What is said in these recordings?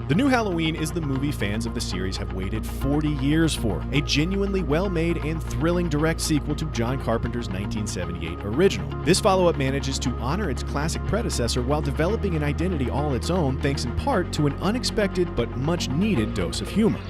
The New Halloween is the movie fans of the series have waited 40 years for, a genuinely well-made and thrilling direct sequel to John Carpenter's 1978 original. This follow-up manages to honor its classic predecessor while developing an identity all its own, thanks in part to an unexpected but much-needed dose of humor.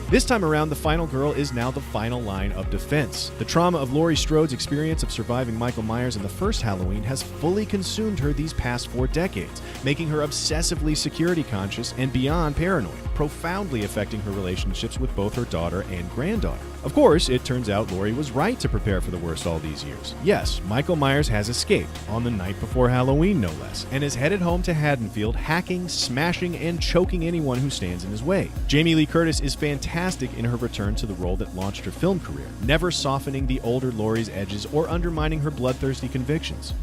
This time around, the final girl is now the final line of defense. The trauma of Laurie Strode's experience of surviving Michael Myers in the first Halloween has fully consumed her these past 4 decades, making her obsessively security conscious and beyond paranoid, profoundly affecting her relationships with both her daughter and granddaughter. Of course, it turns out Laurie was right to prepare for the worst all these years. Yes, Michael Myers has escaped, on the night before Halloween no less, and is headed home to Haddonfield, hacking, smashing, and choking anyone who stands in his way. Jamie Lee Curtis is fantastic in her return to the role that launched her film career, never softening the older Laurie's edges or undermining her bloodthirsty convictions.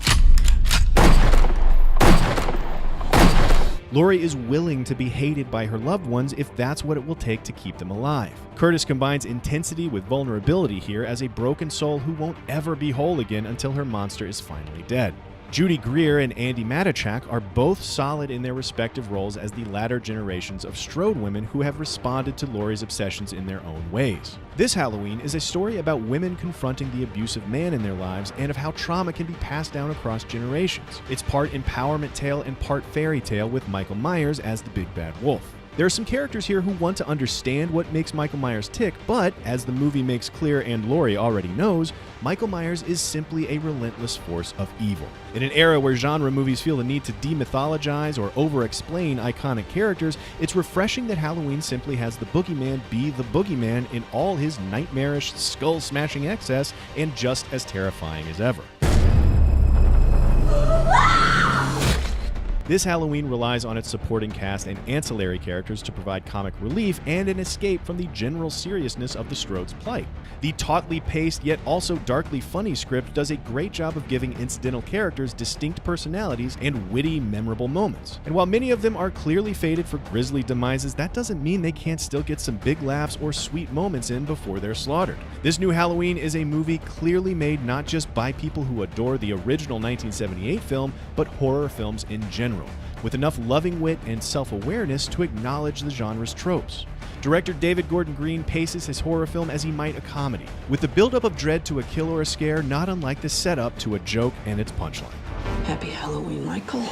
Laurie is willing to be hated by her loved ones if that's what it will take to keep them alive. Curtis combines intensity with vulnerability here as a broken soul who won't ever be whole again until her monster is finally dead. Judy, Greer, and Andi Matichak are both solid in their respective roles as the latter generations of Strode women who have responded to Laurie's obsessions in their own ways. This Halloween is a story about women confronting the abusive man in their lives and of how trauma can be passed down across generations. It's part empowerment tale and part fairy tale with Michael Myers as the big bad wolf. There are some characters here who want to understand what makes Michael Myers tick, but, as the movie makes clear and Laurie already knows, Michael Myers is simply a relentless force of evil. In an era where genre movies feel the need to demythologize or over-explain iconic characters, it's refreshing that Halloween simply has the boogeyman be the boogeyman in all his nightmarish, skull-smashing excess and just as terrifying as ever. This Halloween relies on its supporting cast and ancillary characters to provide comic relief and an escape from the general seriousness of the Strode's plight. The tautly paced yet also darkly funny script does a great job of giving incidental characters distinct personalities and witty, memorable moments. And while many of them are clearly fated for grisly demises, that doesn't mean they can't still get some big laughs or sweet moments in before they're slaughtered. This New Halloween is a movie clearly made not just by people who adore the original 1978 film, but horror films in general, with enough loving wit and self-awareness to acknowledge the genre's tropes. Director David Gordon Green paces his horror film as he might a comedy, with the buildup of dread to a kill or a scare not unlike the setup to a joke and its punchline. Happy Halloween, Michael.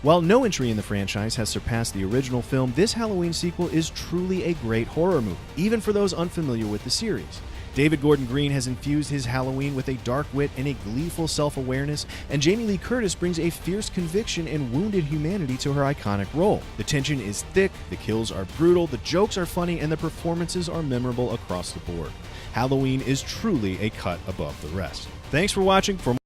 While no entry in the franchise has surpassed the original film, this Halloween sequel is truly a great horror movie, even for those unfamiliar with the series. David Gordon Green has infused his Halloween with a dark wit and a gleeful self-awareness, and Jamie Lee Curtis brings a fierce conviction and wounded humanity to her iconic role. The tension is thick, the kills are brutal, the jokes are funny, and the performances are memorable across the board. Halloween is truly a cut above the rest. Thanks for watching. For